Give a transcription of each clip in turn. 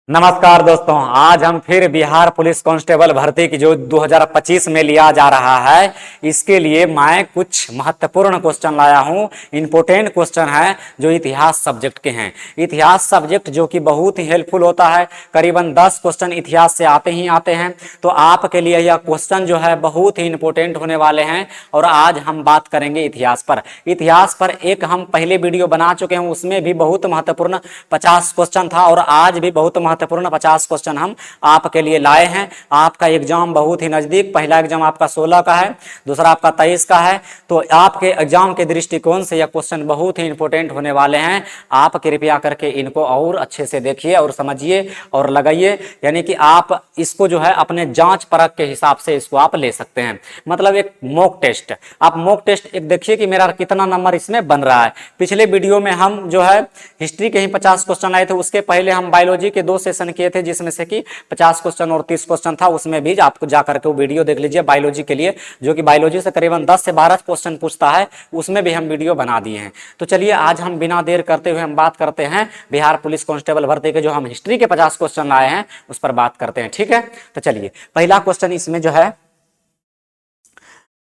नमस्कार दोस्तों, आज हम फिर बिहार पुलिस कांस्टेबल भर्ती की जो 2025 में लिया जा रहा है, इसके लिए मैं कुछ महत्वपूर्ण क्वेश्चन लाया हूं। इंपॉर्टेंट क्वेश्चन है जो इतिहास सब्जेक्ट के हैं। इतिहास सब्जेक्ट जो कि बहुत ही हेल्पफुल होता है। करीबन 10 क्वेश्चन इतिहास से आते ही आते हैं, तो आपके लिए यह क्वेश्चन जो है बहुत ही इंपॉर्टेंट होने वाले हैं। और आज हम बात करेंगे इतिहास पर। इतिहास पर एक हम पहले वीडियो बना चुके हैं, उसमें भी बहुत महत्वपूर्ण 50 क्वेश्चन था और आज भी बहुत महत्वपूर्ण 50 क्वेश्चन हम आपके लिए लाए हैं। आपका एग्जाम बहुत ही नजदीक, पहला एग्जाम आपका 16 का है, दूसरा आपका 23 का है, तो आपके एग्जाम के दृष्टिकोण से यह क्वेश्चन बहुत ही इंपॉर्टेंट होने वाले हैं। आप कृपया करके इनको और अच्छे से देखिए और समझिए और लगाइए, यानी कि आप इसको जो है अपने जांच परख के हिसाब से इसको आप ले सकते हैं। मतलब एक मॉक टेस्ट, आप मॉक टेस्ट एक देखिए कि मेरा कितना नंबर इसमें बन रहा है। पिछले वीडियो में हम जो है हिस्ट्री के ही 50 क्वेश्चन आए थे, उसके पहले हम बायोलॉजी के 2 सेशन किए थे, जिसमें से कि 50 क्वेश्चन और 30 क्वेश्चन था। उसमें भी आपको जाकर के वो वीडियो देख लीजिए बायोलॉजी के लिए, जो कि बायोलॉजी से करीबन 10 से 12 क्वेश्चन पूछता है, उसमें भी हम वीडियो बना दिए हैं। तो चलिए आज हम बिना देर करते हुए हम बात करते हैं बिहार पुलिस कांस्टेबल भर्ती के जो हम हिस्ट्री के 50 क्वेश्चन लाए हैं उस पर बात करते हैं। ठीक है, तो चलिए पहला क्वेश्चन इसमें जो है,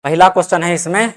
पहला क्वेश्चन है इसमें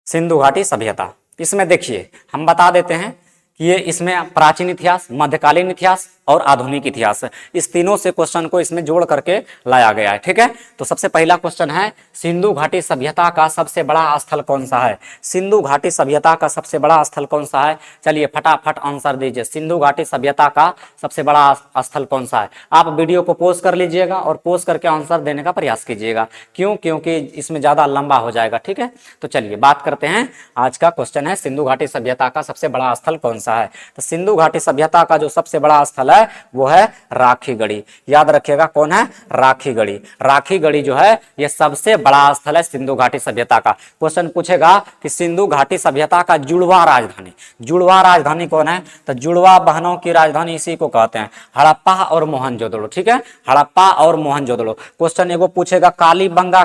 सिंधु घाटी सभ्यता। इसमें देखिए हम बता देते हैं कि ये इसमें प्राचीन इतिहास, मध्यकालीन इतिहास और आधुनिक इतिहास, इस तीनों से क्वेश्चन को इसमें जोड़ करके लाया गया है। ठीक है, तो सबसे पहला क्वेश्चन है सिंधु घाटी सभ्यता का सबसे बड़ा स्थल कौन सा है? सिंधु घाटी सभ्यता का सबसे बड़ा स्थल कौन सा है? चलिए फटाफट आंसर दीजिए। सिंधु घाटी सभ्यता का सबसे बड़ा स्थल कौन सा है? आप वीडियो को पॉज कर लीजिएगा और पॉज करके आंसर देने का प्रयास कीजिएगा। क्यों? क्योंकि इसमें ज्यादा लंबा हो जाएगा। ठीक है, तो चलिए बात करते हैं। आज का क्वेश्चन है सिंधु घाटी सभ्यता का सबसे बड़ा स्थल कौन सा है? तो सिंधु घाटी सभ्यता का जो सबसे बड़ा स्थल है वो है राखीगढ़ी। याद रखिएगा कौन है? राखीगढ़ी। राखीगढ़ी जो है ये सबसे बड़ा स्थल है सिंधु घाटी सभ्यता का। क्वेश्चन पूछेगा कि सिंधु घाटी सभ्यता का जुड़वा राजधानी, जुड़वा राजधानी कौन है? तो जुड़वा बहनों की राजधानी इसी को कहते हैं, हड़प्पा और मोहनजोदड़ो। ठीक है, हड़प्पा और मोहनजोदड़ो। क्वेश्चन एगो पूछेगा कालीबंगा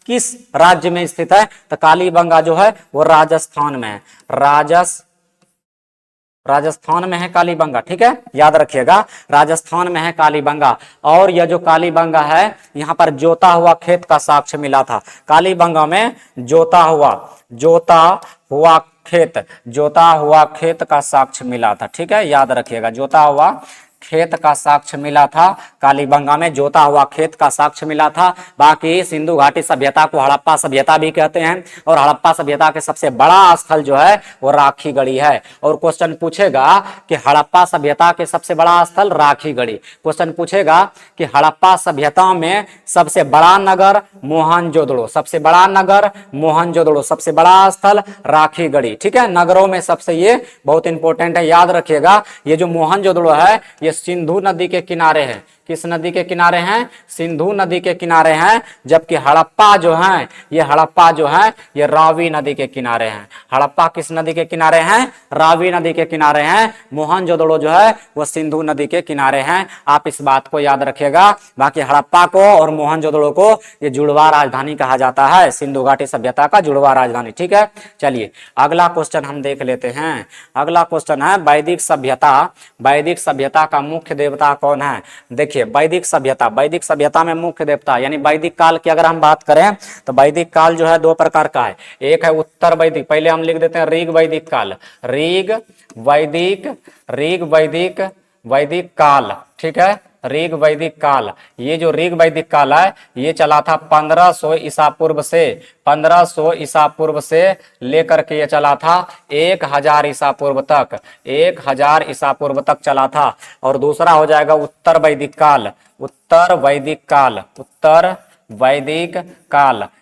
किस राज्य में स्थित है? तो कालीबंगा जो है वो राजस्थान में है, राजस्थान में है कालीबंगा। ठीक है, याद रखिएगा राजस्थान में है कालीबंगा। और यह जो कालीबंगा है यहाँ पर जोता हुआ खेत का साक्ष्य मिला था। कालीबंगा में जोता हुआ खेत का साक्ष्य मिला था। ठीक है, याद रखिएगा जोता हुआ खेत का साक्ष्य मिला था। कालीबंगा में जोता हुआ खेत का साक्ष्य मिला था। बाकी सिंधु घाटी सभ्यता को हड़प्पा सभ्यता भी कहते हैं और हड़प्पा सभ्यता के सबसे बड़ा स्थल जो है वो राखीगढ़ी है। और क्वेश्चन पूछेगा कि हड़प्पा सभ्यता के सबसे बड़ा स्थल राखीगढ़ी। क्वेश्चन पूछेगा कि हड़प्पा सभ्यता में सबसे बड़ा नगर मोहनजोदड़ो, सबसे बड़ा नगर मोहनजोदड़ो, सबसे बड़ा स्थल राखीगढ़ी। ठीक है, नगरों में सबसे ये बहुत इंपॉर्टेंट है, याद रखिएगा। ये जो मोहनजोदड़ो है ये सिंधु नदी के किनारे है। किस नदी के किनारे हैं? सिंधु नदी के किनारे हैं। जबकि हड़प्पा जो है ये रावी नदी के किनारे हैं। हड़प्पा किस नदी के किनारे हैं? रावी नदी के किनारे हैं। मोहनजोदड़ो जो है वो सिंधु नदी के किनारे हैं। आप इस बात को याद रखिएगा। बाकी हड़प्पा को और मोहनजोदड़ो को ये जुड़वा राजधानी कहा जाता है, सिंधु घाटी सभ्यता का जुड़वा राजधानी। ठीक है, चलिए अगला क्वेश्चन हम देख लेते हैं। अगला क्वेश्चन है वैदिक सभ्यता। वैदिक सभ्यता का मुख्य देवता कौन है? देखिए वैदिक सभ्यता में मुख्य देवता यानी वैदिक काल की अगर हम बात करें तो वैदिक काल जो है 2 प्रकार का है। एक है उत्तर वैदिक, पहले हम लिख देते हैं ऋग वैदिक काल, ऋग वैदिक काल। ठीक है, ऋग वैदिक काल। ये जो ऋग वैदिक काल है ये चला था 1500 ईसा पूर्व से लेकर के ये चला था 1000 ईसा पूर्व तक, 1000 ईसा पूर्व तक चला था। और दूसरा हो जाएगा उत्तर वैदिक काल।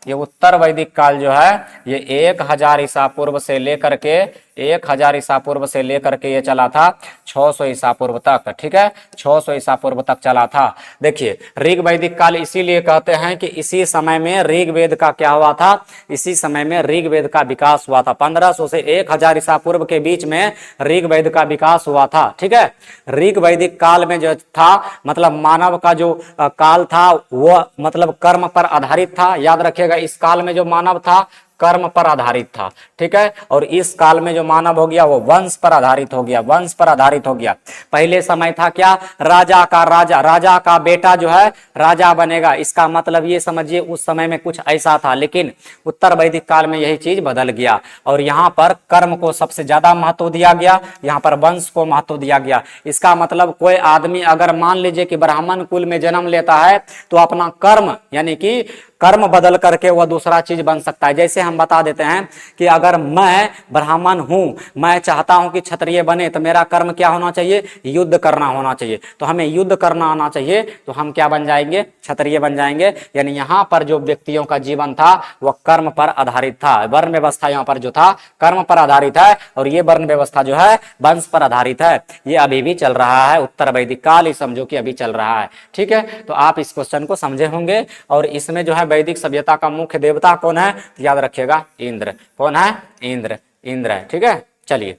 ये उत्तर वैदिक काल जो है ये 1000 ईसा पूर्व से लेकर के 1000 ईसा पूर्व से लेकर के ये चला था 600 ईसा पूर्व तक। ठीक है, 600 ईसा पूर्व तक चला था। देखिए ऋग वैदिक काल इसीलिए कहते हैं कि इसी समय में ऋग्वेद का क्या हुआ था? इसी समय में ऋग्वेद का विकास हुआ था। 1500 से 1000 ईसा पूर्व के बीच में ऋग्वेद का विकास हुआ था। ठीक है, ऋग वैदिक काल में जो था मतलब मानव का जो काल था वो मतलब कर्म पर आधारित था। याद रखिएगा इस काल में जो मानव था कर्म पर आधारित था, ठीक है। और इस काल में जो मानव हो गया वो वंश पर आधारित हो गया, वंश पर आधारित हो गया। पहले समय था क्या, राजा का राजा, राजा का बेटा जो है राजा बनेगा, इसका मतलब ये समझिए उस समय में कुछ ऐसा था। लेकिन उत्तर वैदिक काल में यही चीज बदल गया और यहाँ पर कर्म को सबसे ज्यादा महत्व दिया गया, यहाँ पर वंश को महत्व दिया गया। इसका मतलब कोई आदमी अगर मान लीजिए कि ब्राह्मण कुल में जन्म लेता है तो अपना कर्म यानी कि कर्म बदल करके वह दूसरा चीज बन सकता है। जैसे हम बता देते हैं कि अगर मैं ब्राह्मण हूं, मैं चाहता हूं कि क्षत्रिय बने, तो मेरा कर्म क्या होना चाहिए, युद्ध करना होना चाहिए। तो हमें युद्ध करना आना चाहिए, तो हम क्या बन जाएंगे, क्षत्रिय बन जाएंगे। यानी यहाँ पर जो व्यक्तियों का जीवन था वह कर्म पर आधारित था, वर्ण व्यवस्था यहाँ पर जो था कर्म पर आधारित है, और ये वर्ण व्यवस्था जो है वंश पर आधारित है। ये अभी भी चल रहा है, उत्तर वैदिक काल ही समझो कि अभी चल रहा है, ठीक है। तो आप इस क्वेश्चन को समझे होंगे। और इसमें जो है वैदिक सभ्यता का मुख्य देवता कौन है, तो याद रखिएगा इंद्र। कौन है, इंद्र, इंद्र है, ठीक है। चलिए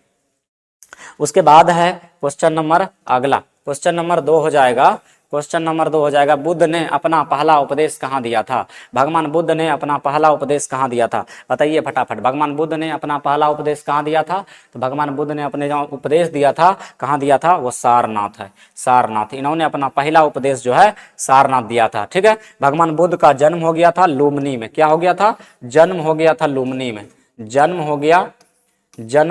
उसके बाद है क्वेश्चन नंबर अगला, क्वेश्चन नंबर 2 हो जाएगा। क्वेश्चन नंबर 2 हो जाएगा, बुद्ध ने अपना पहला उपदेश कहाँ दिया था। भगवान बुद्ध ने अपना पहला उपदेश कहाँ दिया था, बताइए फटाफट। भगवान बुद्ध ने अपना पहला उपदेश कहाँ दिया था, तो भगवान बुद्ध ने अपने जो उपदेश दिया था कहाँ दिया था, वो सारनाथ है, सारनाथ। इन्होंने अपना पहला उपदेश जो है सारनाथ दिया था, ठीक है। भगवान बुद्ध का जन्म हो गया था लुम्बिनी में। क्या हो गया था, जन्म हो गया था लुम्बिनी में, जन्म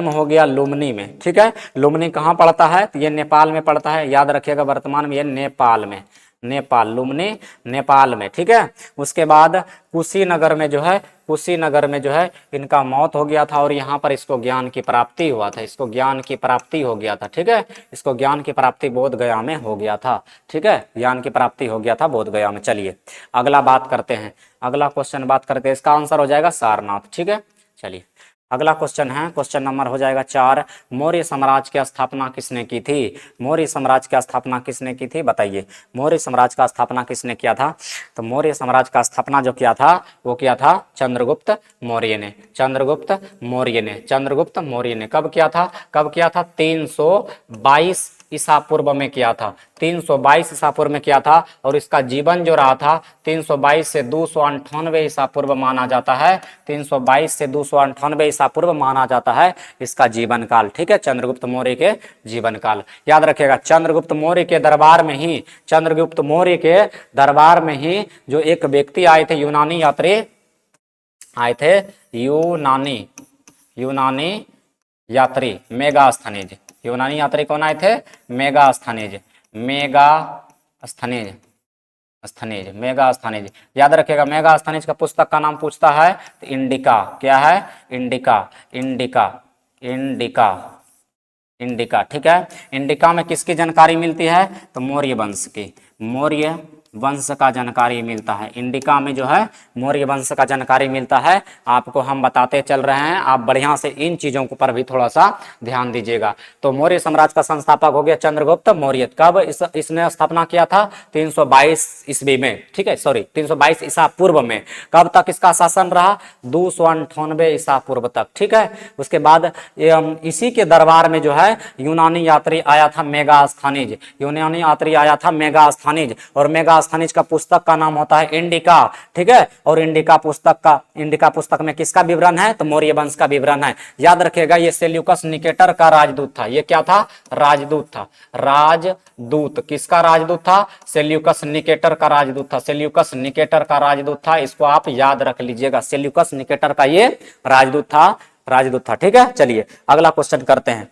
हो गया लुम्बिनी में, ठीक है। लुम्बिनी कहाँ पड़ता है, तो ये नेपाल में पड़ता है, याद रखिएगा। वर्तमान में ये नेपाल में, नेपाल, लुम्बिनी नेपाल में, ठीक है। उसके बाद कुशीनगर में जो है, कुशीनगर में जो है इनका मौत हो गया था, और यहाँ पर इसको ज्ञान की प्राप्ति हुआ था, इसको ज्ञान की प्राप्ति हो गया था, ठीक है। इसको ज्ञान की प्राप्ति बोध गया में हो गया था, ठीक है। ज्ञान की प्राप्ति हो गया था बोध गया में। चलिए अगला बात करते हैं, अगला क्वेश्चन बात करते हैं, इसका आंसर हो जाएगा सारनाथ, ठीक है। चलिए अगला क्वेश्चन है, क्वेश्चन नंबर हो जाएगा 4। मौर्य साम्राज्य की स्थापना किसने की थी, मौर्य साम्राज्य की स्थापना किसने की थी, बताइए। मौर्य साम्राज्य का स्थापना किसने किया था, तो मौर्य साम्राज्य का स्थापना जो किया था वो किया था चंद्रगुप्त मौर्य ने, चंद्रगुप्त मौर्य ने, चंद्रगुप्त मौर्य ने। कब किया था, कब किया था, 322 ईसा पूर्व में किया था, 322 ईसा पूर्व में किया था। और इसका जीवन जो रहा था 322 से 298 ईसा पूर्व माना जाता है, 322 से 298 ईसा पूर्व माना जाता है इसका जीवन काल, ठीक है। चंद्रगुप्त मौर्य के जीवन काल याद रखिएगा। चंद्रगुप्त मौर्य के दरबार में ही, चंद्रगुप्त मौर्य के दरबार में ही जो एक व्यक्ति आए थे, यूनानी यात्री आए थे, यूनानी यात्री मेगास्थनीज। यूनानी यात्री कौन आए थे, मेगास्थनीज, मेगास्थनीज। याद रखिएगा, मेगास्थनीज का पुस्तक का नाम पूछता है तो इंडिका। क्या है, इंडिका, ठीक है। इंडिका में किसकी जानकारी मिलती है, तो मौर्य वंश की, मौर्य वंश का जानकारी मिलता है। इंडिका में जो है मौर्य वंश का जानकारी मिलता है। आपको हम बताते चल रहे हैं, आप बढ़िया से इन चीजों के ऊपर भी थोड़ा सा ध्यान दीजिएगा। तो मौर्य साम्राज्य का संस्थापक हो गया चंद्रगुप्त मौर्य। कब इसने स्थापना किया था, 322 ईस्वी में, ठीक है, सॉरी 322 ईसा पूर्व में। कब तक इसका शासन रहा, 298 ईसा पूर्व तक, ठीक है। उसके बाद इसी के दरबार में जो है यूनानी यात्री आया था मेगास्थनीज, यूनानी यात्री आया था मेगास्थनीज। और मेगास्थनीज का पुस्तक का नाम होता है इंडिका, ठीक है। और इंडिका पुस्तक में किसका विवरण है, तो मौर्य वंश का विवरण है। याद रखिएगा ये सेल्यूकस निकेटर का राजदूत था। ये क्या था, राजदूत था, राजदूत। किसका राजदूत था, सेल्यूकस निकेटर का राजदूत था, सेल्यूकस निकेटर का राजदूत था। इसको आप याद रख लीजिएगा, सेल्यूकस निकेटर का ये राजदूत था, ठीक है। चलिए अगला क्वेश्चन करते हैं।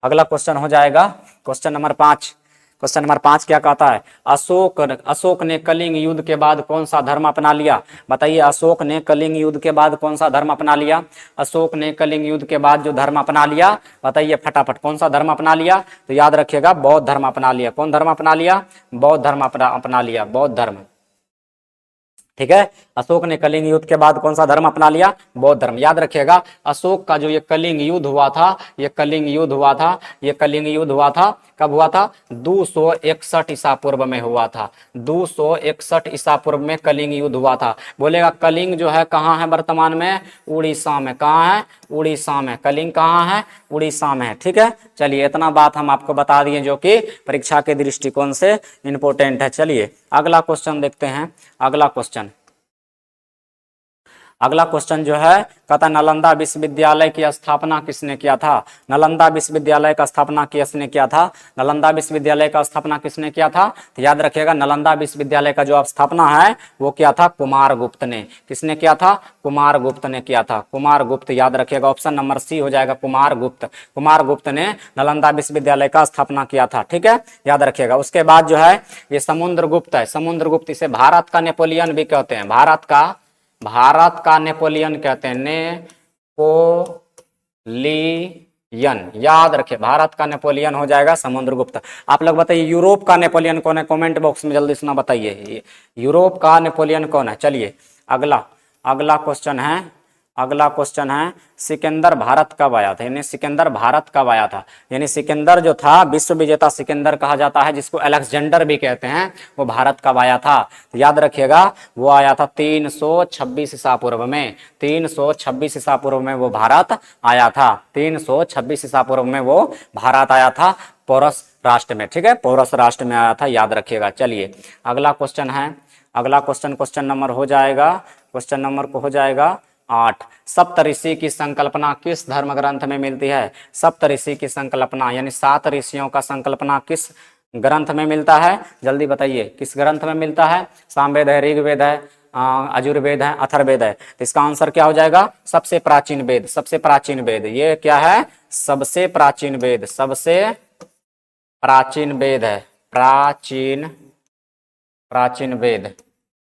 अगला क्वेश्चन हो जाएगा क्वेश्चन नंबर 5। क्वेश्चन नंबर 5 क्या कहता है, अशोक ने कलिंग युद्ध के बाद कौन सा धर्म अपना लिया, बताइए। अशोक ने कलिंग युद्ध के बाद कौन सा धर्म अपना लिया, अशोक ने कलिंग युद्ध के बाद जो धर्म अपना लिया, बताइए फटाफट, कौन सा धर्म अपना लिया, तो याद रखिएगा बौद्ध धर्म अपना लिया। कौन धर्म अपना लिया, बौद्ध धर्म अपना लिया, बौद्ध धर्म, ठीक है। अशोक ने कलिंग युद्ध के बाद कौन सा धर्म अपना लिया, बौद्ध धर्म। याद रखिएगा अशोक का जो ये कलिंग युद्ध हुआ था, ये कलिंग युद्ध हुआ था, कब हुआ था, 261 ईसा पूर्व में हुआ था, 261 ईसा पूर्व में कलिंग युद्ध हुआ था। बोलेगा कलिंग जो है कहाँ है वर्तमान में, उड़ीसा में। कहाँ है, उड़ीसा में। कलिंग कहाँ है, उड़ीसा में है, ठीक है। चलिए इतना बात हम आपको बता दिए जो कि परीक्षा के दृष्टिकोण से इंपोर्टेंट है। चलिए अगला क्वेश्चन देखते हैं। अगला क्वेश्चन अगला क्वेश्चन जो है कहता है नालंदा विश्वविद्यालय की स्थापना किसने किया था। नालंदा विश्वविद्यालय का स्थापना किसने किया था। नालंदा विश्वविद्यालय का स्थापना किसने किया था, तो याद रखिएगा नालंदा विश्वविद्यालय का जो स्थापना है वो किया था कुमारगुप्त ने। किसने किया था, कुमारगुप्त ने किया था। कुमारगुप्त, याद रखिएगा ऑप्शन नंबर सी हो जाएगा कुमारगुप्त। कुमारगुप्त ने नालंदा विश्वविद्यालय का स्थापना किया था, ठीक है, याद रखिएगा। उसके बाद जो है ये समुद्रगुप्त है। समुद्रगुप्त, इसे भारत का नेपोलियन भी कहते हैं। भारत का नेपोलियन कहते हैं, नेपोलियन, याद रखिए भारत का नेपोलियन हो जाएगा समुद्रगुप्त। आप लोग बताइए यूरोप का नेपोलियन कौन है, कमेंट बॉक्स में जल्दी सुना बताइए यूरोप का नेपोलियन कौन है। चलिए अगला क्वेश्चन है सिकंदर भारत कब आया था, यानी सिकंदर भारत कब आया था। यानी सिकंदर जो था विश्व विजेता सिकंदर कहा जाता है, जिसको अलेक्जेंडर भी कहते हैं, वो भारत कब आया था, तो याद रखिएगा वो आया था 326 ईसा पूर्व में। 326 ईसा पूर्व में वो भारत आया था। 326 ईसा पूर्व में वो भारत आया था पोरस राष्ट्र में, ठीक है, पोरस राष्ट्र में आया था, याद रखिएगा। चलिए अगला क्वेश्चन है, अगला क्वेश्चन नंबर हो जाएगा, क्वेश्चन नंबर को हो जाएगा 8। सप्तऋषि की संकल्पना किस धर्म ग्रंथ में मिलती है। सप्तऋषि की संकल्पना यानी 7 ऋषियों का संकल्पना किस ग्रंथ में मिलता है, जल्दी बताइए किस ग्रंथ में मिलता है। सामवेद है, ऋग्वेद है, यजुर्वेद है, अथर्ववेद है। तो इसका आंसर क्या हो जाएगा, सबसे प्राचीन वेद। सबसे प्राचीन वेद ये क्या है, सबसे प्राचीन वेद, सबसे प्राचीन वेद है, प्राचीन वेद,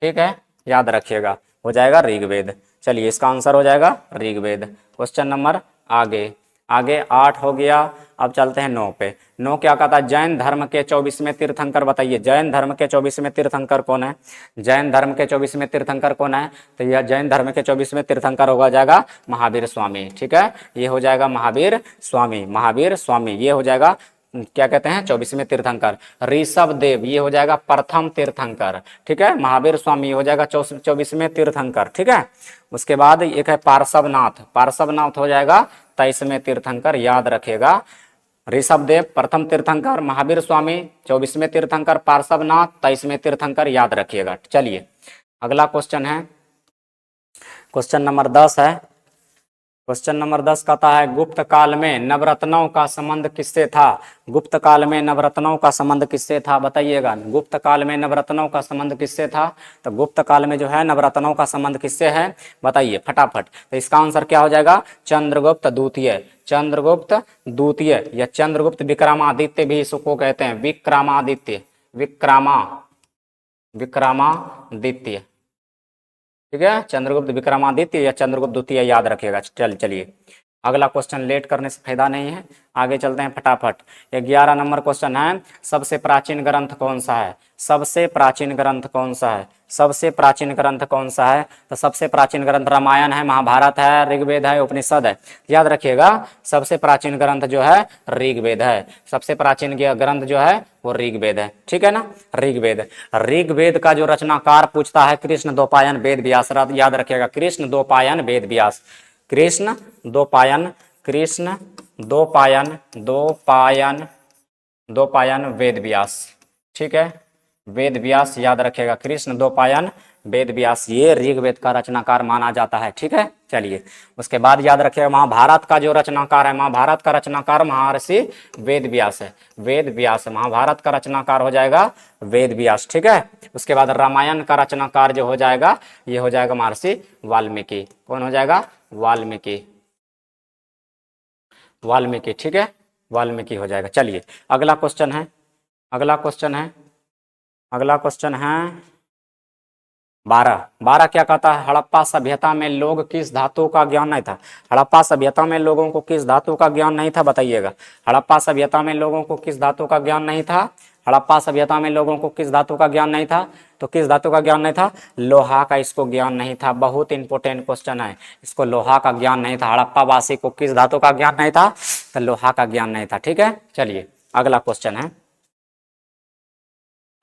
ठीक है, याद रखिएगा हो जाएगा ऋग्वेद। चलिए इसका आंसर हो जाएगा ऋग्वेद। क्वेश्चन नंबर आगे 8 हो गया। अब चलते हैं 9 पे। 9 क्या कहता है, जैन धर्म के 24वें तीर्थंकर बताइए। जैन धर्म के 24वें तीर्थंकर कौन है। जैन धर्म के 24वें तीर्थंकर कौन है, तो यह जैन धर्म के 24वें तीर्थंकर होगा जाएगा महावीर स्वामी, ठीक है, ये हो जाएगा महावीर स्वामी, ये हो जाएगा क्या कहते हैं 24वें तीर्थंकर। ऋषभ देव ये हो जाएगा प्रथम तीर्थंकर, ठीक है, महावीर स्वामी हो जाएगा 24वें तीर्थंकर, ठीक है। उसके बाद एक है पार्श्वनाथ हो जाएगा 23वें तीर्थंकर, याद रखेगा। ऋषभ देव प्रथम तीर्थंकर, महावीर स्वामी 24वें तीर्थंकर, पार्श्वनाथ 23वें तीर्थंकर, याद रखिएगा। चलिए अगला क्वेश्चन है, क्वेश्चन नंबर 10 है। क्वेश्चन नंबर 10 कहता है गुप्त काल में नवरत्नों का संबंध किससे था। गुप्त काल में नवरत्नों का संबंध किससे था बताइएगा। गुप्त काल में नवरत्नों का संबंध किससे था, तो गुप्त काल में जो है नवरत्नों का संबंध किससे है बताइए फटाफट। तो इसका आंसर क्या हो जाएगा, चंद्रगुप्त द्वितीय। चंद्रगुप्त द्वितीय या चंद्रगुप्त विक्रमादित्य भी इसको कहते हैं, विक्रमादित्य, ठीक है, चंद्रगुप्त विक्रमादित्य या चंद्रगुप्त द्वितीय, याद रखिएगा। चलिए अगला क्वेश्चन लेट करने से फायदा नहीं है, आगे चलते हैं फटाफट। 11 नंबर क्वेश्चन है सबसे प्राचीन ग्रंथ कौन सा है। सबसे प्राचीन ग्रंथ कौन सा है, सबसे प्राचीन ग्रंथ कौन सा है, तो सबसे प्राचीन ग्रंथ रामायण है, महाभारत है, ऋग्वेद है, उपनिषद है, याद रखिएगा। सबसे प्राचीन ग्रंथ जो है ऋग्वेद है, सबसे प्राचीन ग्रंथ जो है वो ऋग्वेद है, ठीक है ना। ऋग्वेद का जो रचनाकार पूछता है कृष्ण द्वैपायन वेद व्यास, याद रखिएगा कृष्ण द्वैपायन वेद व्यास, कृष्ण द्वैपायन वेद व्यास, ठीक है, वेद व्यास, याद रखेगा कृष्ण द्वैपायन वेद व्यास, ये ऋग्वेद का रचनाकार माना जाता है, ठीक है। चलिए उसके बाद याद रखिएगा महाभारत का जो रचनाकार है, महाभारत का रचनाकार महर्षि वेद व्यास है, वेद व्यास, महाभारत का रचनाकार हो जाएगा वेद व्यास, ठीक है। उसके बाद रामायण का रचनाकार जो हो जाएगा ये हो जाएगा महर्षि वाल्मीकि। कौन हो जाएगा, वाल्मीकि, ठीक है, वाल्मीकि हो जाएगा। चलिए अगला क्वेश्चन है 12 क्या कहता है, हड़प्पा सभ्यता में लोग किस धातु का ज्ञान नहीं था। हड़प्पा सभ्यता में लोगों को किस धातु का ज्ञान नहीं था बताइएगा। हड़प्पा सभ्यता में लोगों को किस धातु का ज्ञान नहीं था, हड़प्पा सभ्यता में लोगों को किस धातु का ज्ञान नहीं था, तो किस धातु का ज्ञान नहीं था, लोहा का इसको ज्ञान नहीं था। बहुत इंपॉर्टेंट क्वेश्चन है, इसको लोहा का ज्ञान नहीं था। हड़प्पा वासी को किस धातु का ज्ञान नहीं था, तो लोहा का ज्ञान नहीं था, ठीक है। चलिए अगला क्वेश्चन है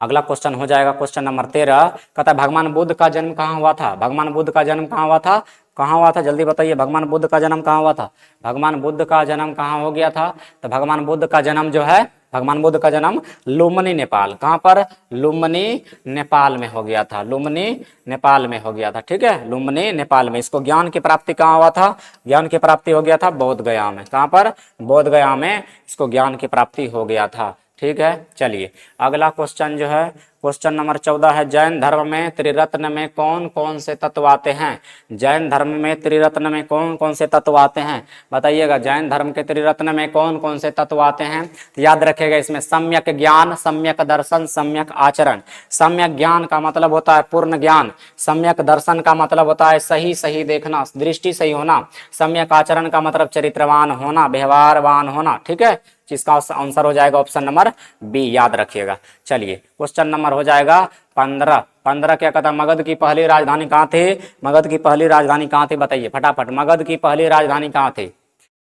अगला क्वेश्चन हो जाएगा क्वेश्चन नंबर 13। कहता है भगवान बुद्ध का जन्म कहाँ हुआ था? भगवान बुद्ध का जन्म कहाँ हुआ था? कहाँ हुआ था? जल्दी बताइए, भगवान बुद्ध का जन्म कहाँ हुआ था? भगवान बुद्ध का जन्म कहाँ हो गया था? तो भगवान बुद्ध का जन्म जो है, भगवान बुद्ध का जन्म लुम्बिनी नेपाल, कहाँ पर? लुम्बिनी नेपाल में हो गया था। लुम्बिनी नेपाल में हो गया था, ठीक है, लुम्बिनी नेपाल में। इसको ज्ञान की प्राप्ति कहाँ हुआ था? ज्ञान की प्राप्ति हो गया था बोध गया में। कहाँ पर? बोध गया में इसको ज्ञान की प्राप्ति हो गया था, ठीक है। चलिए अगला क्वेश्चन जो है क्वेश्चन नंबर 14 है, जैन धर्म में त्रिरत्न में कौन कौन से तत्व आते हैं? जैन धर्म में त्रिरत्न में कौन कौन से तत्व आते हैं? बताइएगा, जैन धर्म के त्रिरत्न में कौन कौन से तत्व आते हैं? तो याद रखिएगा, इसमें सम्यक ज्ञान, सम्यक दर्शन, सम्यक आचरण। सम्यक ज्ञान का मतलब होता है पूर्ण ज्ञान, सम्यक दर्शन का मतलब होता है सही सही देखना, दृष्टि सही होना, सम्यक आचरण का मतलब चरित्रवान होना, व्यवहारवान होना, ठीक है, जिसका आंसर हो जाएगा ऑप्शन नंबर बी, याद रखिएगा। चलिए क्वेश्चन नंबर हो जाएगा 15। 15 क्या कहता है, मगध की पहली राजधानी कहाँ थी? मगध की पहली राजधानी कहाँ थी? बताइए फटाफट, मगध की पहली राजधानी कहाँ थी?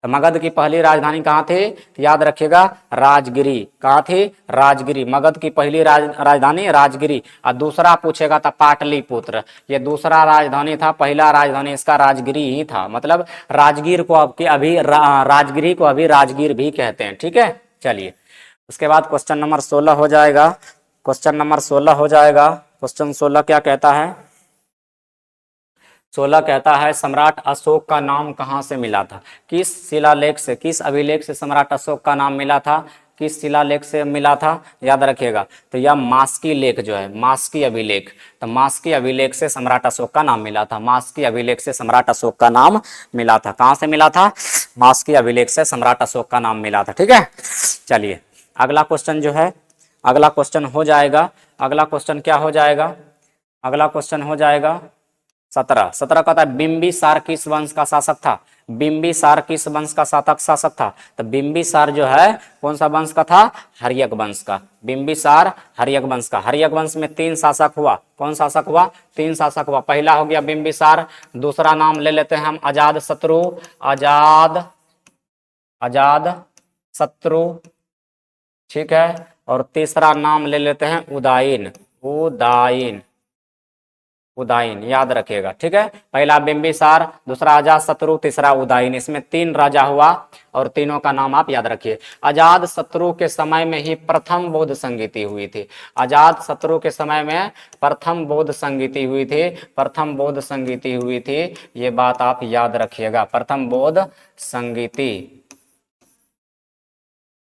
तो मगध की पहली राजधानी कहाँ थी? तो याद रखिएगा राजगिरी। कहाँ थी? राजगिरी। मगध की पहली राजधानी राजगिरी। और दूसरा पूछेगा था पाटलिपुत्र, ये दूसरा राजधानी था, पहला राजधानी इसका राजगिरी ही था। मतलब राजगीर को राजगिरी को अभी राजगीर भी कहते हैं, ठीक है। चलिए उसके बाद क्वेश्चन नंबर 16 हो जाएगा। क्वेश्चन नंबर 16 हो जाएगा। क्वेश्चन 16 क्या कहता है? 16 कहता है सम्राट अशोक का नाम कहाँ से मिला था? किस शिलालेख से, किस अभिलेख से सम्राट अशोक का नाम मिला था? किस शिलालेख से मिला था? याद रखिएगा, तो यह मास्की लेख जो है, मास्की अभिलेख, तो मास्की अभिलेख से सम्राट अशोक का नाम मिला था। मास्की अभिलेख से सम्राट अशोक का नाम मिला था। कहाँ से मिला था? मास्की अभिलेख से सम्राट अशोक का नाम मिला था, ठीक है। चलिए अगला क्वेश्चन जो है, अगला क्वेश्चन हो जाएगा, अगला क्वेश्चन क्या हो जाएगा? अगला क्वेश्चन हो जाएगा 17। 17 कहता है बिंबिसार किस वंश का शासक था? बिंबिसार किस वंश का शासक था? तो बिंबिसार जो है कौन सा वंश का था? हर्यक वंश का। बिंबिसार हर्यक वंश का। हर्यक वंश में 3 शासक हुआ। कौन शासक हुआ? 3 शासक हुआ। पहला हो गया बिंबिसार, दूसरा नाम ले लेते हैं हम अजाद शत्रु, अजाद शत्रु, ठीक है, और तीसरा नाम ले लेते हैं उदायीन, उदायीन, याद रखिएगा, ठीक है। पहला बिंबिसार, दूसरा अजात शत्रु, तीसरा उदायीन। इसमें 3 राजा हुआ और तीनों का नाम आप याद रखिए। अजात शत्रु के समय में ही प्रथम बौद्ध संगीति हुई थी। अजात शत्रु के समय में प्रथम बौद्ध संगीति हुई थी, प्रथम बौद्ध संगीति हुई थी, ये बात आप याद रखिएगा, प्रथम बौद्ध संगीति,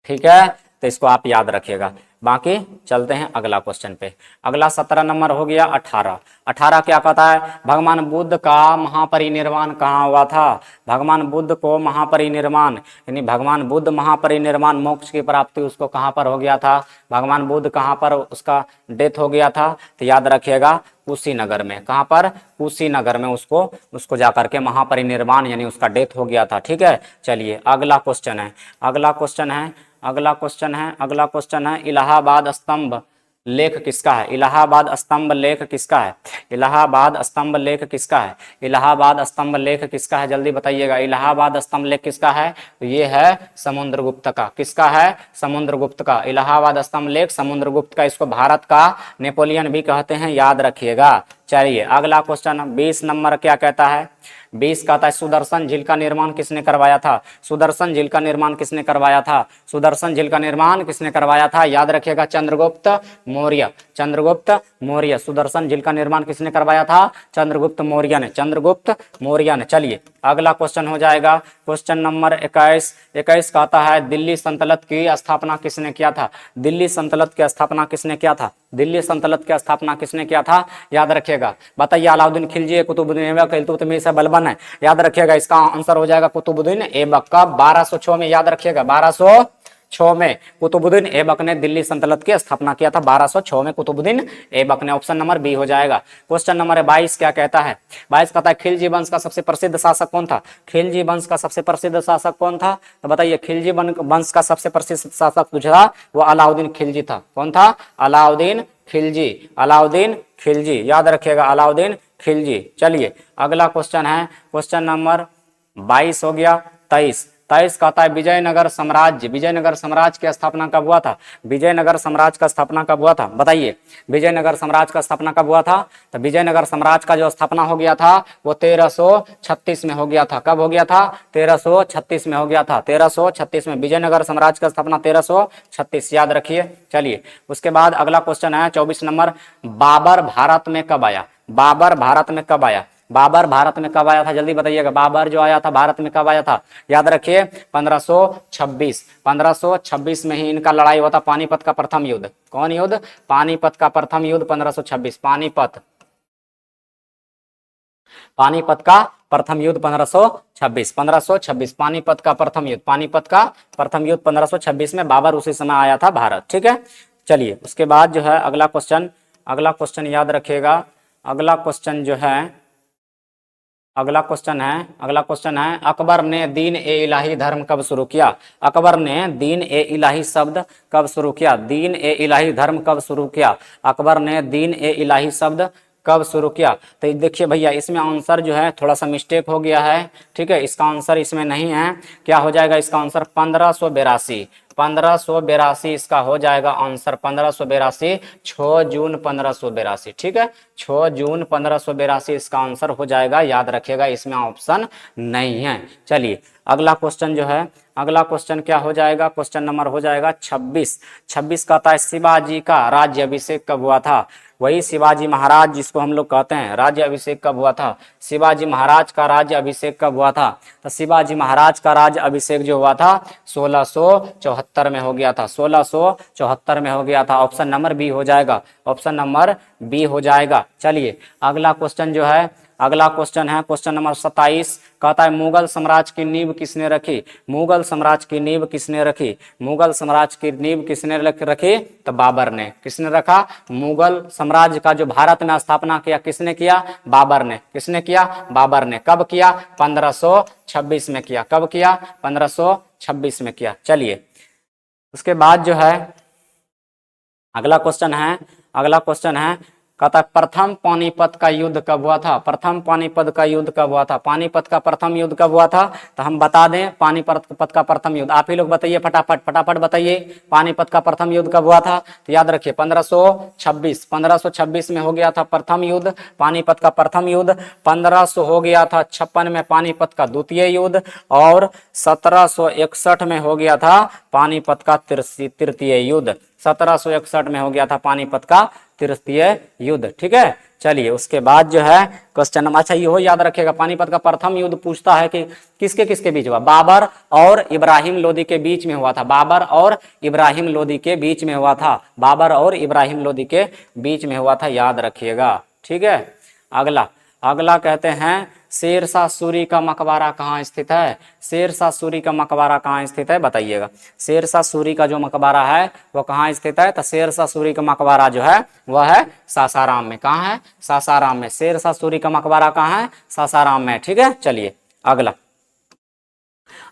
ठीक है, तो इसको आप याद रखिएगा। बाकी चलते हैं अगला क्वेश्चन पे। अगला 17 नंबर हो गया 18। 18 क्या कहता है? भगवान बुद्ध का महापरिनिर्वाण कहाँ हुआ था? भगवान बुद्ध को महापरिनिर्वाण, यानी भगवान बुद्ध महापरिनिर्वाण, मोक्ष की प्राप्ति उसको कहाँ पर हो गया था? भगवान बुद्ध कहाँ पर उसका डेथ हो गया था? तो याद रखिएगा कुशीनगर में। कहाँ पर? कुशीनगर में उसको जाकर के महापरिनिर्वाण यानी उसका डेथ हो गया था, ठीक है। चलिए अगला क्वेश्चन है, अगला क्वेश्चन है, अगला क्वेश्चन है, अगला क्वेश्चन है, इलाहाबाद स्तंभ लेख किसका है? इलाहाबाद स्तंभ लेख किसका है? इलाहाबाद स्तंभ लेख किसका है? इलाहाबाद स्तंभ लेख किसका है? जल्दी बताइएगा, इलाहाबाद स्तंभ लेख किसका है? तो ये है समुद्रगुप्त का। किसका है? समुद्रगुप्त का। इलाहाबाद स्तंभ लेख समुद्रगुप्त का। इसको भारत का नेपोलियन भी कहते हैं, याद रखिएगा। चलिए अगला क्वेश्चन 20 नंबर क्या कहता है? 20 कहता है सुदर्शन झील का निर्माण किसने करवाया था? सुदर्शन झील का निर्माण किसने करवाया था? सुदर्शन झील का निर्माण किसने करवाया था? याद रखिएगा चंद्रगुप्त मौर्य, चंद्रगुप्त मौर्य। सुदर्शन झील का निर्माण किसने करवाया था? चंद्रगुप्त मौर्य ने, चंद्रगुप्त मौर्य ने। चलिए अगला क्वेश्चन हो जाएगा क्वेश्चन नंबर 21। 21 कहता है दिल्ली सल्तनत की स्थापना किसने किया था? दिल्ली सल्तनत की स्थापना किसने किया था? दिल्ली सल्तनत की स्थापना किसने किया था? याद रखिएगा, बताइए। अलाउद्दीन खिलजी, कुतुबुद्दीन ऐबक, इल्तुतमिश, बलबन है। याद रखिएगा इसका आंसर हो जाएगा कुतुबुद्दीन ऐबक का। 1206 में, याद रखिएगा 1206 में कुतुबुद्दीन ऐबक ने दिल्ली सल्तनत की स्थापना किया था। 1206 में कुतुबुद्दीन ऐबक ने। ऑप्शन नंबर बी हो जाएगा। क्वेश्चन नंबर 22 क्या कहता है? 22 कहता है खिलजी वंश का सबसे प्रसिद्ध शासक कौन था? खिलजी वंश का सबसे प्रसिद्ध शासक कौन था? तो बताइए, खिलजी वंश का सबसे प्रसिद्ध शासक जो था वो अलाउद्दीन खिलजी था। कौन था? अलाउद्दीन खिलजी, अलाउद्दीन खिलजी, याद रखिएगा अलाउद्दीन खिलजी। चलिए अगला क्वेश्चन है क्वेश्चन नंबर 22 हो गया 23। 23 कहता है विजयनगर साम्राज्य, विजयनगर साम्राज्य की स्थापना कब हुआ था? विजयनगर साम्राज्य का स्थापना कब हुआ था बताइए? विजयनगर साम्राज्य का स्थापना कब हुआ था? तो विजयनगर साम्राज्य का जो स्थापना हो गया था वो 1336 में हो गया था। कब हो गया था? 1336 में हो गया था। 1336 में विजयनगर साम्राज्य का स्थापना 1336, याद रखिए। चलिए उसके बाद अगला क्वेश्चन है 24 नंबर, बाबर भारत में कब आया? बाबर भारत में कब आया? बाबर भारत में कब आया था? जल्दी बताइएगा। बाबर जो आया था भारत में कब आया था? याद रखिए 1526। 1526 में ही इनका लड़ाई हुआ था, पानीपत का प्रथम युद्ध। कौन युद्ध? पानीपत का प्रथम युद्ध 1526। पानीपत का प्रथम युद्ध 1526। 1526 पानीपत का प्रथम युद्ध, पानीपत का प्रथम युद्ध 1526 में बाबर उसी समय आया था भारत। ठीक है, चलिए उसके बाद जो है अगला क्वेश्चन याद रखिएगा। अगला क्वेश्चन है अकबर ने दीन ए इलाही धर्म कब शुरू किया? अकबर ने दीन ए इलाही शब्द कब शुरू किया? दीन ए इलाही धर्म कब शुरू किया? अकबर ने दीन ए इलाही शब्द कब शुरू किया? तो देखिए भैया इसमें आंसर जो है थोड़ा सा मिस्टेक हो गया है। ठीक है, इसका आंसर इसमें नहीं है। क्या हो जाएगा इसका आंसर? 1582। 1582 इसका हो जाएगा आंसर। 1582, 6 जून 1582। ठीक है, 6 जून 1582 इसका आंसर हो जाएगा, याद रखिएगा, इसमें ऑप्शन नहीं है। चलिए अगला क्वेश्चन जो है, अगला क्वेश्चन क्या हो जाएगा? क्वेश्चन नंबर हो जाएगा 26। 26 कहता है शिवाजी का राज्य अभिषेक कब हुआ था? वही शिवाजी महाराज जिसको हम लोग कहते हैं, राज्य अभिषेक कब हुआ था? शिवाजी महाराज का राज्य अभिषेक कब हुआ था? तो शिवाजी महाराज का राज्य अभिषेक जो हुआ था 1674 में हो गया था। 1674 में हो गया था। ऑप्शन नंबर बी हो जाएगा, ऑप्शन नंबर बी हो जाएगा। चलिए अगला क्वेश्चन जो है, अगला क्वेश्चन है क्वेश्चन नंबर 27। कहता है मुगल साम्राज्य की नींव किसने रखी? मुगल साम्राज्य की नींव किसने रखी? मुगल साम्राज्य की नींव किसने रखी? तो बाबर ने। किसने रखा? मुगल साम्राज्य का जो भारत में स्थापना किया किसने किया? बाबर ने। किसने किया? बाबर ने। कब किया? 1526 में किया। कब किया? 1526 में किया। चलिए उसके बाद जो है अगला क्वेश्चन है कहता प्रथम पानीपत का युद्ध कब हुआ था? प्रथम पानीपत का युद्ध कब हुआ था? पानीपत का प्रथम युद्ध कब हुआ था? तो हम बता दें पानीपत का प्रथम युद्ध, आप ही लोग बताइए फटाफट बताइए। पानीपत का प्रथम युद्ध कब हुआ था? तो याद रखिए 1526। 1526 में हो गया था प्रथम युद्ध, पानीपत का प्रथम युद्ध। 1500 हो गया था 56 में पानीपत का द्वितीय युद्ध, और 1761 में हो गया था पानीपत का तृतीय युद्ध। 1761 में हो गया था पानीपत का तृतीय युद्ध। ठीक है, चलिए उसके बाद जो है क्वेश्चन नंबर, अच्छा ये हो याद रखेगा, पानीपत का प्रथम युद्ध पूछता है कि किसके किसके बीच हुआ? बाबर और इब्राहिम लोदी के बीच में हुआ था। बाबर और इब्राहिम लोदी के बीच में हुआ था। बाबर और इब्राहिम लोदी के बीच में हुआ था, याद रखिएगा। ठीक है, अगला कहते हैं शेरशाह सूरी का मकबरा कहाँ स्थित है? शेरशाह सूरी का मकबरा कहाँ स्थित है बताइएगा। शेरशाह सूरी का जो मकबरा है वो कहाँ स्थित है? तो शेरशाह सूरी का मकबरा जो है वह है सासाराम में। कहाँ है? सासाराम में। शेरशाह सूरी का मकबरा कहाँ है? सासाराम में। ठीक है, चलिए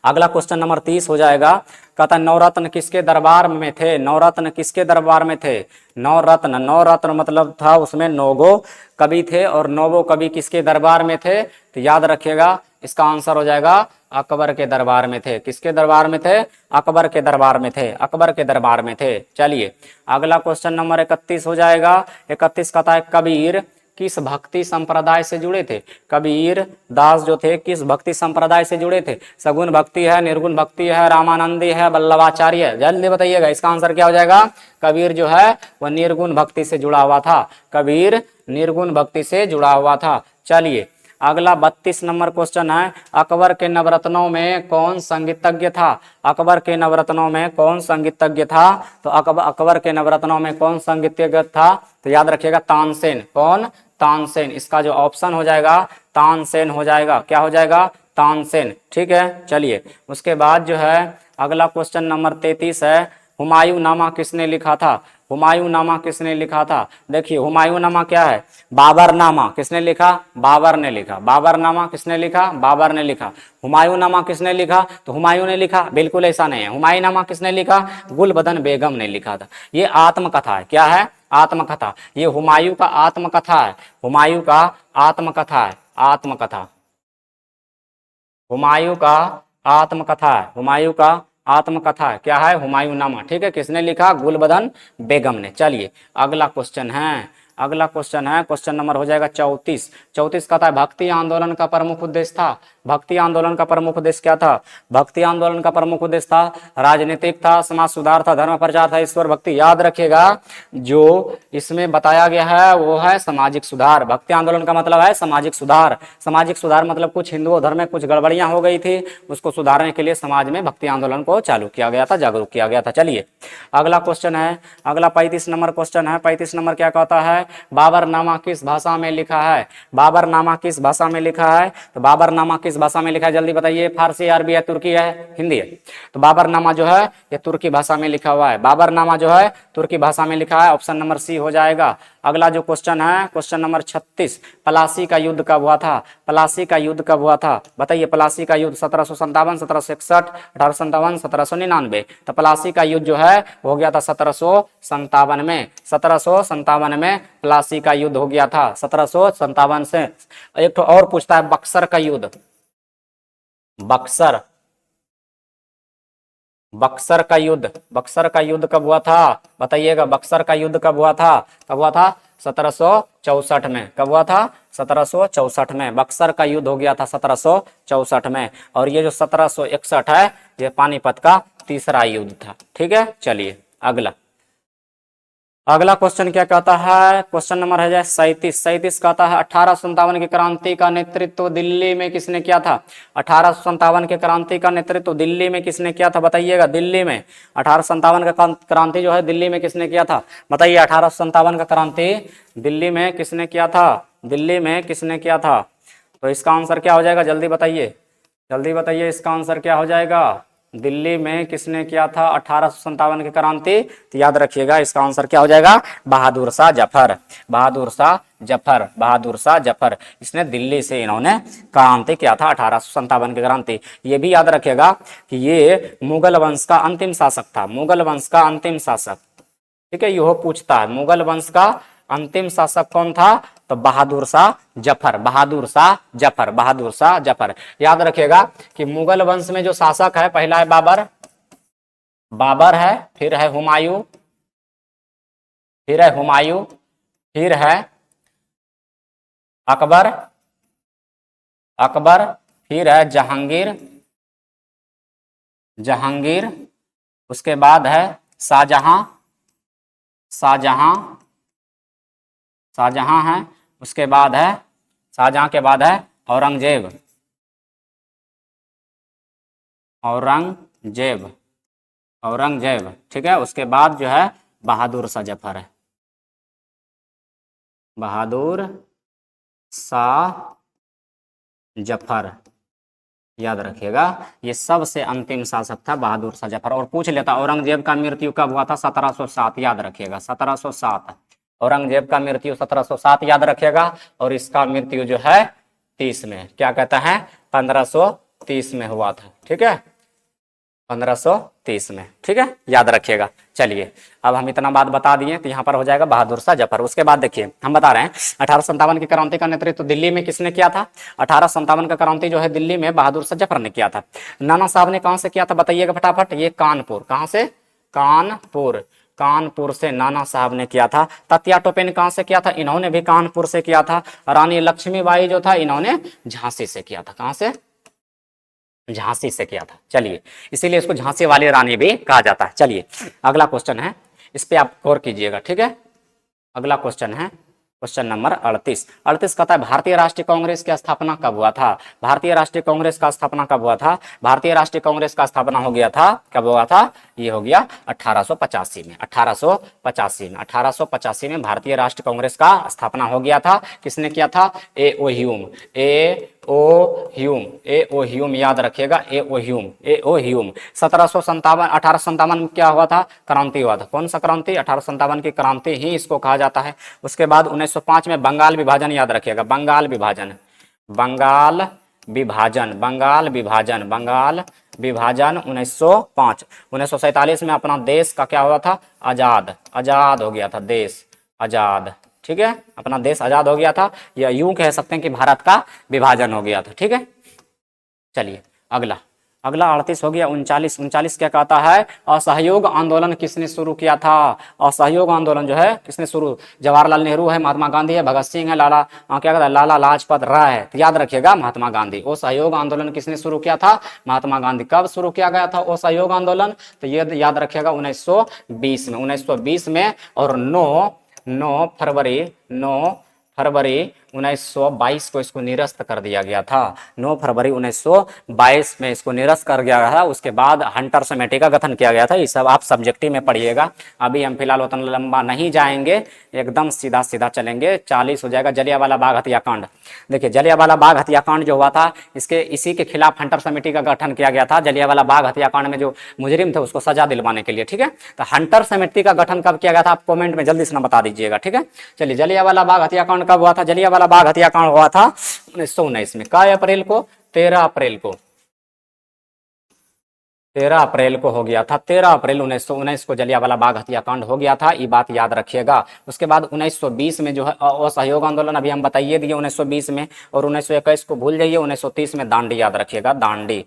अगला क्वेश्चन नंबर 30 हो जाएगा। कहता नवरत्न किसके दरबार में थे? नवरत्न किसके दरबार में थे? नवरत्न मतलब था उसमें 9 गो कवि थे, और 9 गो कवि किसके दरबार में थे? तो याद रखिएगा इसका आंसर हो जाएगा अकबर के दरबार में थे। किसके दरबार में थे? अकबर के दरबार में थे। अकबर के दरबार में थे। चलिए अगला क्वेश्चन नंबर 31 हो जाएगा। 31 कहता है कबीर किस भक्ति संप्रदाय से जुड़े थे? कबीर दास जो थे किस भक्ति संप्रदाय से जुड़े थे? सगुण भक्ति है, निर्गुण भक्ति है, रामानंदी है, वल्लभाचार्य है? जल्दी बताइएगा, इसका आंसर क्या हो जाएगा? कबीर जो है वह निर्गुण भक्ति से जुड़ा हुआ था। कबीर निर्गुण भक्ति से जुड़ा हुआ था। चलिए अगला 32 नंबर क्वेश्चन है, अकबर के नवरत्नों में कौन संगीतज्ञ था? अकबर के नवरत्नों में कौन संगीतज्ञ था? तो अकबर के नवरत्नों में कौन संगीतज्ञ था? तो याद रखिएगा तानसेन। कौन? तानसेन। इसका जो ऑप्शन हो जाएगा तानसेन हो जाएगा। क्या हो जाएगा? तानसेन। ठीक है, चलिए उसके बाद जो है अगला क्वेश्चन नंबर 33 है, हुमायूं नामा किसने लिखा था? हुमायूं नामा किसने लिखा था? देखिए हुमायूं नामा क्या है? बाबर नामा किसने लिखा? बाबर ने लिखा। बाबर नामा किसने लिखा? बाबर ने लिखा। हुमायूं नामा किसने लिखा? तो हुमायूं ने लिखा? बिल्कुल ऐसा नहीं है। हुमायूं नामा किसने लिखा? गुलबदन बेगम ने लिखा था। ये आत्मकथा है। क्या है? आत्मकथा। ये हुमायूं का आत्मकथा है। हुमायूं का आत्मकथा है। आत्मकथा, हुमायूं का आत्मकथा है, हुमायूं का आत्मकथा है, क्या है, हुमायूं नामा। ठीक है, किसने लिखा, गुलबदन बेगम ने। चलिए अगला क्वेश्चन है, अगला क्वेश्चन है, क्वेश्चन नंबर हो जाएगा 34। 34 कहता है भक्ति आंदोलन का प्रमुख उद्देश्य था। भक्ति आंदोलन का प्रमुख उद्देश्य क्या था? भक्ति आंदोलन का प्रमुख उद्देश्य था राजनीतिक था, समाज सुधार था, धर्म प्रचार था, ईश्वर भक्ति। याद रखिएगा जो इसमें बताया गया है वो है सामाजिक सुधार। भक्ति आंदोलन का मतलब है सामाजिक सुधार। सामाजिक सुधार मतलब कुछ हिंदुओं धर्म में कुछ गड़बड़ियां हो गई थी, उसको सुधारने के लिए समाज में भक्ति आंदोलन को चालू किया गया था, जागरूक किया गया था। चलिए अगला क्वेश्चन है, अगला 35 नंबर क्वेश्चन है। 35 नंबर क्या कहता है, बाबरनामा किस भाषा में लिखा है? बाबरनामा किस भाषा में लिखा है? तो बाबरनामा किस भाषा में लिखा है, जल्दी बताइए। फारसी, अरबी है, तुर्की है, हिंदी है? तो बाबरनामा जो है ये तुर्की भाषा में लिखा हुआ है। बाबरनामा जो है तुर्की भाषा में लिखा है, ऑप्शन नंबर सी हो जाएगा। अगला जो क्वेश्चन है, क्वेश्चन नंबर 36, प्लासी का युद्ध कब हुआ था? प्लासी का युद्ध कब हुआ था बताइए। प्लासी का युद्ध 1757, 1761, 1857, 1799। तो प्लासी का युद्ध जो है हो गया था 1757 में। 1757 में प्लासी का युद्ध हो गया था, 1757 से। एक तो और पूछता है बक्सर का युद्ध, बक्सर, बक्सर का युद्ध, बक्सर का युद्ध कब हुआ था बताइएगा। बक्सर का युद्ध कब हुआ था? कब हुआ था? 1764 में। कब हुआ था? 1764 में बक्सर का युद्ध हो गया था, 1764 में। और ये जो 1761 है ये पानीपत का तीसरा युद्ध था। ठीक है, चलिए अगला, अगला क्वेश्चन क्या कहता है, क्वेश्चन नंबर है 37। 37 कहता है 1857 की क्रांति का नेतृत्व दिल्ली में किसने किया था? 1857 के क्रांति का नेतृत्व दिल्ली में किसने किया था बताइएगा। दिल्ली में 1857 का क्रांति जो है दिल्ली में किसने किया था बताइए। 1857 का क्रांति दिल्ली में किसने किया था? दिल्ली में किसने किया था? तो इसका आंसर क्या हो जाएगा, जल्दी बताइए, जल्दी बताइए, इसका आंसर क्या हो जाएगा? दिल्ली में किसने किया था 1857 की क्रांति? तो याद रखिएगा इसका आंसर क्या हो जाएगा, बहादुर शाह जफर। बहादुर शाह जफर, बहादुर शाह जफर, इसने दिल्ली से इन्होंने क्रांति किया था, 1857 की क्रांति। ये भी याद रखिएगा कि ये मुगल वंश का अंतिम शासक था, मुगल वंश का अंतिम शासक। ठीक है, यह पूछता है मुगल वंश का अंतिम शासक कौन था? तो बहादुर शाह जफर, बहादुर शाह जफर, बहादुर शाह जफर। याद रखिएगा कि मुगल वंश में जो शासक है पहला है बाबर, बाबर है, फिर है हुमायूं, फिर है हुमायूं, फिर है अकबर, अकबर, फिर है जहांगीर, जहांगीर, उसके बाद है शाहजहां, शाहजहां, शाहजहां है, उसके बाद है, शाहजहां के बाद है औरंगजेब, औरंगजेब, औरंगजेब। ठीक है, उसके बाद जो है बहादुर शाह जफर है, बहादुर शाह जफर। याद रखिएगा ये सबसे अंतिम शासक था बहादुर शाह जफर। और पूछ लेता औरंगजेब का मृत्यु कब हुआ था? 1707। याद रखिएगा 1707, औरंगजेब का मृत्यु 1707 याद रखिएगा। और इसका मृत्यु जो है 30 में, क्या कहता है, 1530 में हुआ था। ठीक है, 1530 में। ठीक है, याद रखिएगा। चलिए अब हम इतना बात बता दिए तो यहाँ पर हो जाएगा बहादुर शाह जफर। उसके बाद देखिए हम बता रहे हैं 1857 की क्रांति का नेतृत्व दिल्ली में किसने किया था? 1857 का क्रांति जो है दिल्ली में बहादुर शाह जफर ने किया था। नाना साहब ने कहां से किया था बताइएगा फटाफट। ये कानपुर, कहां से? कानपुर, कानपुर से नाना साहब ने किया था। तात्या टोपे ने कहां से किया था? इन्होंने भी कानपुर से किया था। रानी लक्ष्मीबाई जो था इन्होंने झांसी से किया था। कहां से? झांसी से किया था। चलिए इसीलिए इसको झांसी वाली रानी भी कहा जाता है। चलिए अगला क्वेश्चन है, इस पे आप गौर कीजिएगा। ठीक है, अगला क्वेश्चन है क्वेश्चन नंबर 38। 38 कहता है भारतीय राष्ट्रीय कांग्रेस की स्थापना कब हुआ था? भारतीय राष्ट्रीय कांग्रेस का स्थापना कब हुआ था? भारतीय राष्ट्रीय कांग्रेस का स्थापना हो गया था, कब हुआ था? ये हो गया 1885 में, 1885 में, 1885 में भारतीय राष्ट्रीय कांग्रेस का स्थापना हो गया था। किसने किया था? ए ओ ह्यूम, ए ओ ह्यूम, ए ओ ह्यूम। याद रखिएगा ए ओ ह्यूम, ए ओ ह्यूम। 1757, 1857 में क्या हुआ था? क्रांति हुआ था। कौन सा क्रांति? 1857 की क्रांति ही इसको कहा जाता है। उसके बाद 1905 में बंगाल विभाजन, याद रखिएगा बंगाल विभाजन, बंगाल विभाजन, बंगाल विभाजन, बंगाल विभाजन 1905। 1947 में अपना देश का क्या हुआ था? आजाद, आजाद हो गया था देश, आजाद। ठीक है, अपना देश आजाद हो गया था, या यूं कह सकते हैं कि भारत का विभाजन हो गया था। ठीक है, चलिए अगला, अगला 38 हो गया। 39, 39 क्या कहता है, असहयोग आंदोलन किसने शुरू किया था? असहयोग आंदोलन जो है किसने शुरू, जवाहरलाल नेहरू है, महात्मा गांधी है, भगत सिंह है, क्या कहता है, लाला लाजपत राय है। तो याद रखिएगा महात्मा गांधी। वो सहयोग आंदोलन किसने शुरू किया था? महात्मा गांधी। कब शुरू किया गया था वो सहयोग आंदोलन? तो ये याद रखिएगा 1920 में, 1920 में। और 9 फरवरी 1922 को इसको निरस्त कर दिया गया था। 9 फरवरी 1922 में इसको निरस्त कर दिया गया था। उसके बाद हंटर समिति का गठन किया गया था। ये सब आप सब्जेक्टिव में पढ़िएगा। अभी हम फिलहाल उतना लंबा नहीं जाएंगे, एकदम सीधा सीधा चलेंगे। 40 हो जाएगा। जलियांवाला बाग हत्याकांड। देखिए जलियांवाला बाग हत्याकांड जो हुआ था, इसी के खिलाफ हंटर समिति का गठन किया गया था। जलियांवाला बाग हत्याकांड में जो मुजरिम थे उसको सजा दिलवाने के लिए, ठीक है। तो हंटर समिति का गठन कब किया गया था, आप कमेंट में जल्दी से ना बता दीजिएगा, ठीक है। चलिए जलियांवाला बाग हत्याकांड कब हुआ था? जलियांवाला बाग हत्याकांड हुआ था 1919 में। काय अप्रैल को? 13 अप्रैल को। 13 अप्रैल को हो गया था। 13 अप्रैल 1919 को जलियांवाला बाग हत्याकांड हो गया था। ये बात याद रखिएगा। उसके बाद 1920 में जो है असहयोग आंदोलन अभी हम बताइए दिए 1920 में। और 1921 को भूल जाइए। 1930 में दांडी याद रखिएगा, दांडी,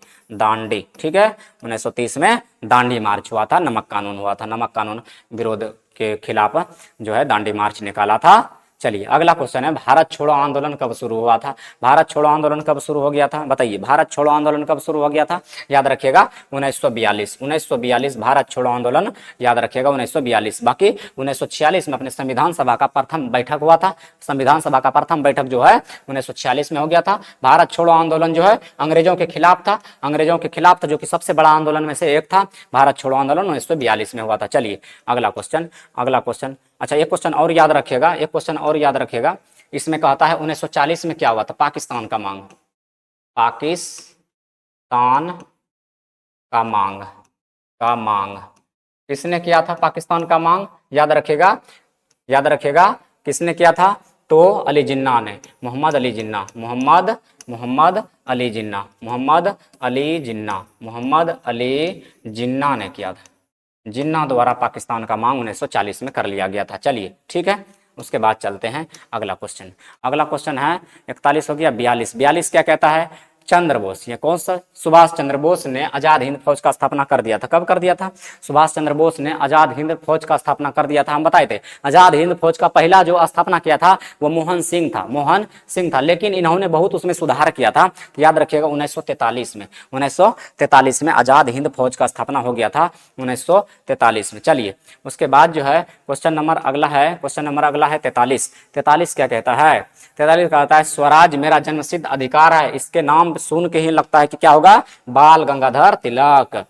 ठीक है। 1930 में दांडी मार्च हुआ था, नमक कानून हुआ था। नमक कानून विरोध के खिलाफ जो है दांडी मार्च निकाला था। चलिए अगला क्वेश्चन है, भारत छोड़ो आंदोलन कब शुरू हुआ था? भारत छोड़ो आंदोलन कब शुरू हो गया था? बताइए, भारत छोड़ो आंदोलन कब शुरू हो गया था? याद रखिएगा 1942 भारत छोड़ो आंदोलन याद रखिएगा 1942। बाकी 1946 में अपने संविधान सभा का प्रथम बैठक हुआ था। संविधान सभा का प्रथम बैठक जो है 1946 में हो गया था। भारत छोड़ो आंदोलन जो है अंग्रेजों के खिलाफ था, जो कि सबसे बड़ा आंदोलन में से एक था। भारत छोड़ो आंदोलन 1942 में हुआ था। चलिए अगला क्वेश्चन। अच्छा एक क्वेश्चन और याद रखिएगा, इसमें कहता है 1940 में क्या हुआ था? पाकिस्तान का मांग किसने किया था? पाकिस्तान का मांग याद रखिएगा किसने किया था? तो अली जिन्ना ने, मोहम्मद अली जिन्ना ने किया था। जिन्ना द्वारा पाकिस्तान का मांग 1940 में कर लिया गया था। चलिए ठीक है। उसके बाद चलते हैं अगला क्वेश्चन है 41 हो गया। 42 क्या कहता है? चंद्र बोस, ये कौन सा? सुभाष चंद्र बोस ने आजाद हिंद फौज का स्थापना कर दिया था। कब कर दिया था? सुभाष चंद्र बोस ने आजाद हिंद फौज का स्थापना कर दिया था। हम बताए थे आजाद हिंद फौज का पहला जो स्थापना किया था वो मोहन सिंह था, लेकिन इन्होंने बहुत उसमें सुधार किया था। तो याद रखिएगा 1943 में आजाद हिंद फौज का स्थापना हो गया था 1943 में। चलिए उसके बाद जो है क्वेश्चन नंबर अगला है 43 क्या कहता है? 43 कहता है स्वराज मेरा जन्मसिद्ध अधिकार है। इसके नाम सुन के ही लगता है कि क्या होगा? बाल गंगाधर तिलक।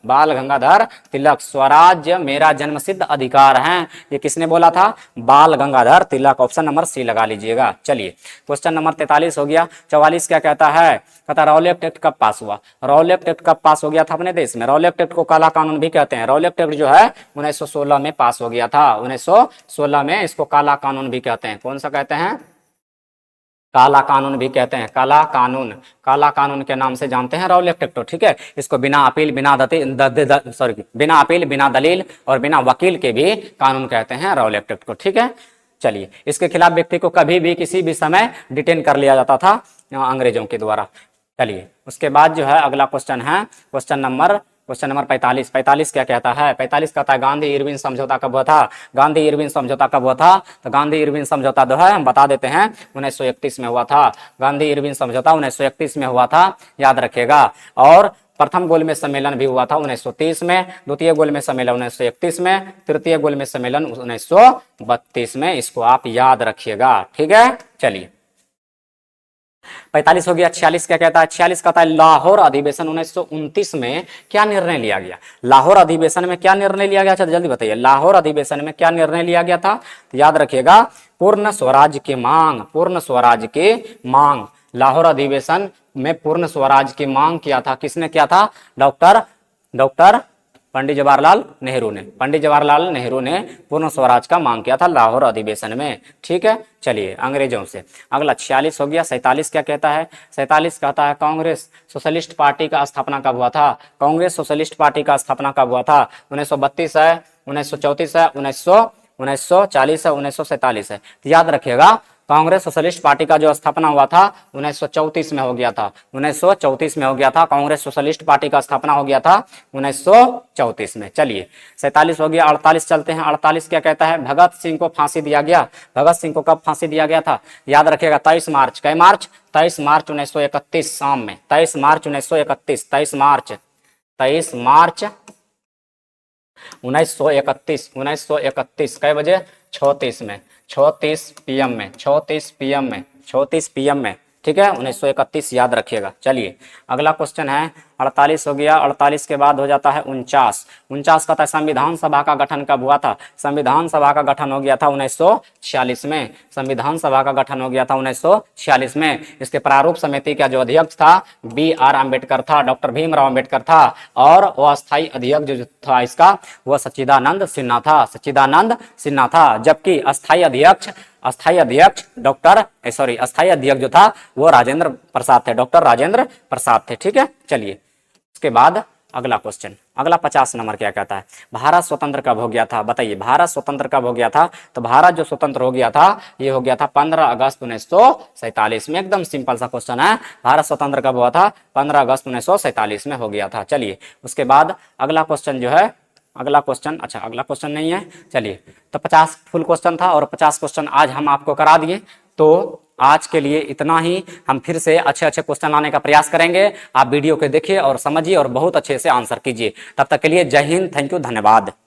स्वराज मेरा जन्मसिद्ध अधिकार है, ये किसने बोला था? बाल Gangadhar Tilak. Option number C लगा लीजिएगा। चलिए क्वेश्चन नंबर 43 हो गया। 44 क्या कहता है? कहता रौलेट एक्ट कब पास हुआ? रौलेट एक्ट कब पास हो गया था अपने देश में? रौलेट एक्ट को काला कानून भी कहते हैं। रौलेट एक्ट जो है 1916 में पास हो गया था। 1916 में इसको काला कानून भी कहते हैं। कौन सा कहते हैं? काला कानून भी कहते हैं। काला कानून के नाम से जानते हैं रौलेट एक्ट, ठीक है। इसको बिना अपील, बिना दलील और बिना वकील के भी कानून कहते हैं रौलेट एक्ट को, ठीक है। चलिए इसके खिलाफ व्यक्ति को कभी भी किसी भी समय डिटेन कर लिया जाता था अंग्रेजों के द्वारा। चलिए उसके बाद जो है अगला क्वेश्चन है क्वेश्चन नंबर 45 क्या कहता है? 45 कहता है गांधी इरविन समझौता कब हुआ था? गांधी इरविन समझौता कब हुआ था? तो गांधी इरविन समझौता जो है हम बता देते हैं 1931 में हुआ था। गांधी इरविन समझौता 1931 में हुआ था, याद रखिएगा। और प्रथम गोलमेज सम्मेलन भी हुआ था 1930 में, द्वितीय गोलमेज सम्मेलन 1931 में, तृतीय गोलमेज सम्मेलन 1932 में। इसको आप याद रखिएगा, ठीक है। चलिए 45 हो गया। 46 क्या कहता है? 46 कहता है लाहौर अधिवेशन 1929 में क्या निर्णय लिया गया? लाहौर अधिवेशन में क्या निर्णय लिया गया? अच्छा जल्दी बताइए, लाहौर अधिवेशन में क्या निर्णय लिया गया था? तो याद रखिएगा पूर्ण स्वराज की मांग। लाहौर अधिवेशन में पूर्ण स्वराज की मांग किया था। किसने किया था? डॉक्टर पंडित जवाहरलाल नेहरू ने पूर्ण स्वराज का मांग किया था लाहौर अधिवेशन में, ठीक है। चलिए अंग्रेजों से अगला 46 हो गया। 47 क्या कहता है? 47 कहता है कांग्रेस सोशलिस्ट पार्टी का स्थापना कब हुआ था? कांग्रेस सोशलिस्ट पार्टी का स्थापना कब हुआ था? 1932 है, 1934 है, 1940 है, 1947 है। तो याद रखिएगा कांग्रेस सोशलिस्ट पार्टी का जो स्थापना हुआ था 1934 में हो गया था, 1934 में हो गया था। कांग्रेस सोशलिस्ट पार्टी का स्थापना हो गया था 1934 में। चलिए 47 हो गया, 48 चलते हैं। 48 क्या कहता है? भगत सिंह को फांसी दिया गया। भगत सिंह को कब फांसी दिया गया था? याद रखिएगा 23 मार्च। कै मार्च? 23 मार्च 1931 शाम में। 23 मार्च 1931, 23 मार्च 1931 कै बजे? 36 में, 36 पीएम में, 36 पीएम में, 36 पीएम में। ठीक है, 1931 याद रखिएगा। चलिए अगला क्वेश्चन है 48 हो गया। 48 के बाद हो जाता है 49। 49 का था संविधान सभा का गठन कब हुआ था? संविधान सभा का गठन हो गया था 1946 में। संविधान सभा का गठन हो गया था 1946 में। इसके प्रारूप समिति का जो अध्यक्ष था BR अम्बेडकर था, डॉक्टर भीमराव अम्बेडकर था। और वो अस्थायी अध्यक्ष जो था इसका, वह सच्चिदानंद सिन्हा था, सच्चिदानंद सिन्हा था। जबकि अस्थायी अध्यक्ष जो था वो राजेंद्र प्रसाद थे, डॉक्टर राजेंद्र प्रसाद थे। ठीक है, चलिए उसके बाद अगला क्वेश्चन, अगला 50 नंबर क्या कहता है? भारत स्वतंत्र कब हो गया था? बताइए, भारत स्वतंत्र कब हो गया था? तो भारत जो स्वतंत्र हो गया था ये हो गया था 15 अगस्त 1947 में। एकदम सिंपल सा क्वेश्चन है। भारत स्वतंत्र कब हुआ था? 15 अगस्त 1947 में हो गया था। चलिए उसके बाद अगला क्वेश्चन जो है, अगला क्वेश्चन, अच्छा अगला क्वेश्चन नहीं है। चलिए तो 50 फुल क्वेश्चन था और 50 क्वेश्चन आज हम आपको करा दिए। तो आज के लिए इतना ही। हम फिर से अच्छे अच्छे क्वेश्चन लाने का प्रयास करेंगे। आप वीडियो को देखिए और समझिए और बहुत अच्छे से आंसर कीजिए। तब तक के लिए जय हिंद, थैंक यू, धन्यवाद।